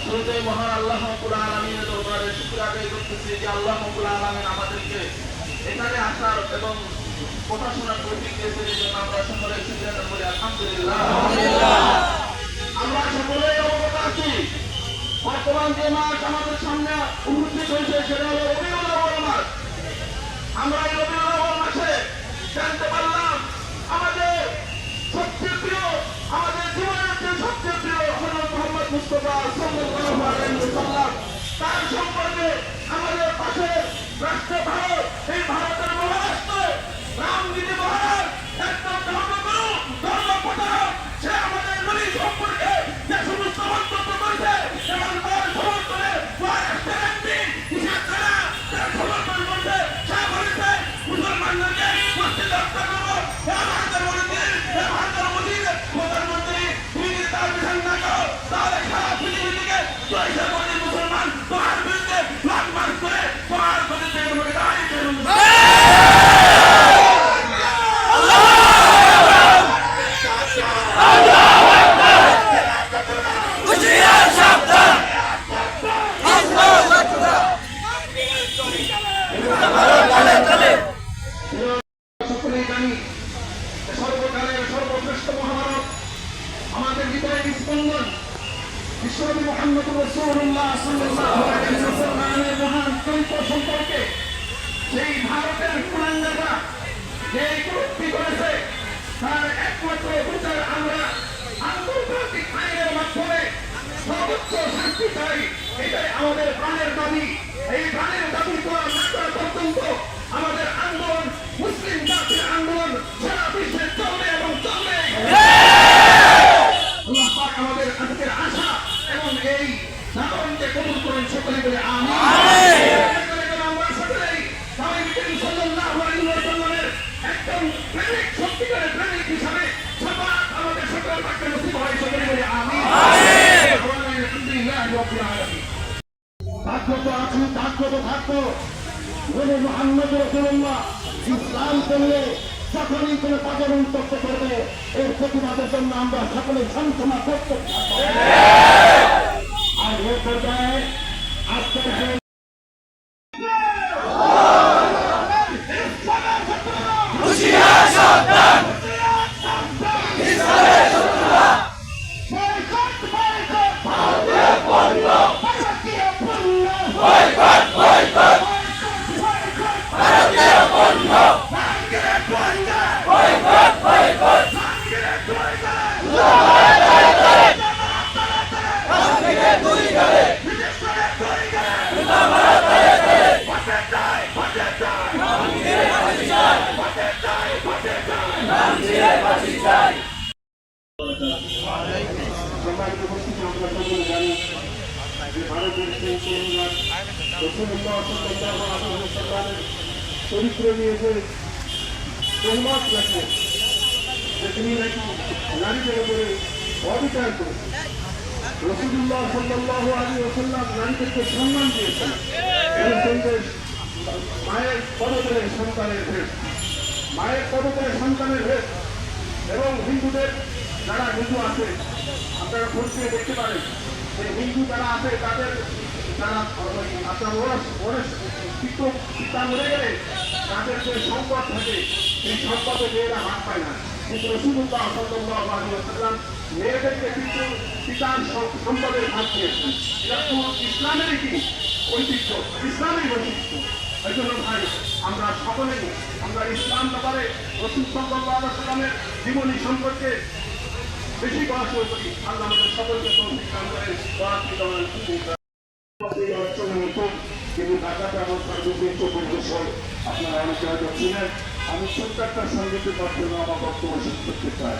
শুরুতে মহান আল্লাহ রাব্বুল আলামিনের দরবারে শুকর আদায় করতেছি যে আল্লাহ রাব্বুল আলামিন আমাদেরকে এখানে আসার এবং কথা শোনার তৌফিক দিয়েছেন। এই জন্য আমরা সকলে শুকরিয়া করি আলহামদুলিল্লাহ। আমরা সকলেই অবগত আছি বর্তমান যে মাস আমাদের সামনে উপস্থিত হয়েছে সেটা হলো রবিউল আউয়াল মাস। আমরা এই রবিউল আউয়াল মাসে জানতে পারলাম আমাদের সবচেয়ে প্রিয়, আমাদের জীবনের যে সবচেয়ে প্রিয় হযরত মুহাম্মদ মুস্তাফা সাল্লাল্লাহু আলাইহি ওয়াসাল্লাম, তার সম্পর্কে আমাদের পাশে রাষ্ট্র ভারত, এই ভারতের মহারাষ্ট্র রামগিরি মহারাজ একদম ধর্মগুরু, ধর্ম প্রচারক, সে আমাদের নবী সম্পর্কে যে সমস্ত মন্তব্য করেছে এবং তার সমর্থনে মহারাষ্ট্রের এমপি ইশাক খানা তার সমর্থন করছে। সে বলেছে মুসলমানদেরকে মসজিদ রক্ষা করবো। ভারতের মোদীর প্রধানমন্ত্রী তিনি তার বিধান না করো তাহলে সারা পৃথিবী থেকে 200 কোটি মুসলমান তোমার বিরুদ্ধে লং মার্চ করে তোমার বিরুদ্ধে তোমাকে দাঁড়িয়ে সকলেই জানি সর্বকালের সর্বশ্রেষ্ঠ মহামানব আমাদের হৃদয়ের স্পন্দন বিশ্বনবী মুহাম্মদ রাসূলুল্লাহ সাল্লাল্লাহু আলাইহি ওয়াসাল্লামের মহান চরিত্র সম্পর্কে সেই ভারতের কুলাঙ্গাররা যে কটূক্তি করেছে তার একমাত্র বিচার আমরা আন্তর্জাতিক আইনের মাধ্যমে সর্বোচ্চ শাস্তি চাই। এটাই আমাদের প্রাণের দাবি। এই প্রাণের দাবি করা না করা পর্যন্ত আমাদের আন্দোলন, মুসলিম জাতির আন্দোলন সারা বিশ্বে চলবে এবং চলবে। আল্লাহ পাক আমাদের আজকের আশা এবং এই ধারণকে কবুল করেন সকলে বলে আমিন। আমরা সকলেই নবী সাল্লাল্লাহু আলাইহি ওয়াসাল্লামের একদম প্রেমিক, সত্যিকারের প্রেমিক হিসাবে শাফাআত আমাদের সকলের পক্ষে নসিব হয় সকলে বলে আমিন। আলহামদুলিল্লাহ রাব্বিল আলামিন। ভাগ্যত আছি, ভাগ্যত থাকবো বলে মুহাম্মদ রাসূলুল্লাহ ইসলামকে নিয়ে যখনই কোনো পাগল মন্তব্য করবে এর প্রতিবাদের জন্য আমরা সকলে সঞ্চনা করতে থাকবো। আর এ পর্যায়ে আজকের চরিত্র নিয়ে যে প্রমাণ রাখে যে তিনি নাকি নারীদের উপরে অবিচার করে রাসূলুল্লাহ সাল্লাল্লাহু আলাইহি ওয়াসাল্লাম নারীদেরকে সম্মান দিয়েছেন এবং মায়ের পদতলে সন্তানের ভেদ, মায়ের পদতলে সন্তানের ভেদ এবং হিন্দুদের যারা হিন্দু আছে আপনারা খোঁজ নিয়ে দেখতে পারেন যে হিন্দু যারা আছে তাদের যারা আপনার পিতা মরে গেলে তাদের যে সম্পদ থাকে সেই সম্পদে মেয়েরা হাত পায় না, কিন্তু রাসূলুল্লাহ সাল্লাল্লাহু আলাইহি ওয়াসাল্লাম মেয়েদেরকে কিন্তু পিতার সম্পদের ভাগ দিয়েছেন। এটা তো ইসলামেরই কি ঐতিহ্য, ইসলামের বৈশিষ্ট্য। এই জন্য ভাই আমরা সকলেই আমরা ইসলাম ব্যাপারে রাসূল সাল্লাল্লাহু আলাইহি ওয়াসাল্লামের জীবনী সম্পর্কে বেশি পড়াশোনা করি। আল্লাহ আমাদের সকলকে তৌফিক দান করেন। কিন্তু ঢাকাতে আমার সর্বশেষ বিষয় আপনারা অনেকে হয়তো ছিলেন। আমি ছোট্ট একটা সঙ্গীতের মাধ্যমে আমার বক্তব্য শেষ করতে চাই।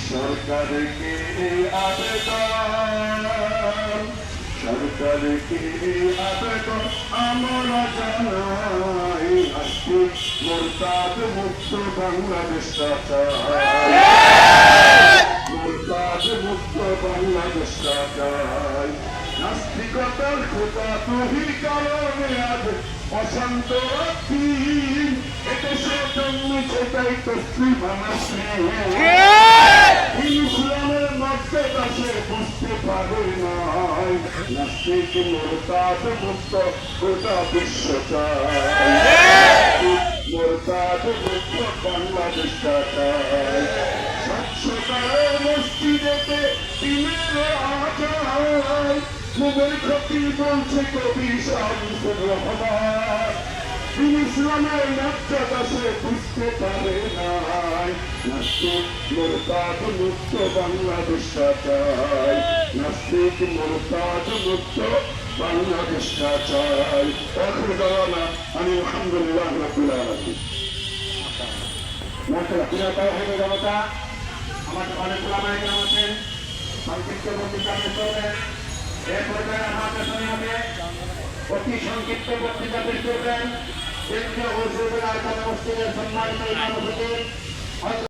সরকারকে আবেদন, সরকারকে আবেদন আমরা জানাই, আজকে মোরতাদ মুক্ত বাংলাদেশ চাই, মোরতাদ মুক্ত বাংলাদেশ চাই। নাস্তিকতার খোঁজা তহির কারণে আজ অশান্ত রাত্রি, এদেশে জন্মেছে তাই তসলিমা নাসরিন। ইসলামের নাস্তিক মুরতাদ মুক্ত গোটা বিশ্ব চায়, মুরতাদ মুক্ত বাংলাদেশটা চায়। স্বচ্ছতায় মসজিদেতে দিনের আজান, মুঘল খতিব বলছে কবি শামসুর রহমান, দিন ইসলামের মর্যাদা সে বুঝতে পারে নাই। নাস্তিক মুরতাদ মুক্ত বাংলাদেশটা চাই, নাস্তিক মুরতাদ মুক্ত বাংলাদেশটা চাই। আখির দাওয়ানা আমি আলহামদুলিল্লাহ রাব্বিল আলামিন। জনতা আমাদের অনেক ওলামায়ে কেরাম আছেন, সংক্ষিপ্ত বক্তৃতা পেশ করবেন। এ পর্যায়ে আমাদের সঙ্গে অতি সংক্ষিপ্ত বক্তৃতা পেশ করবেন কেন্দ্রীয় ও মসজিদের সম্মানিত ইমাম হুজুর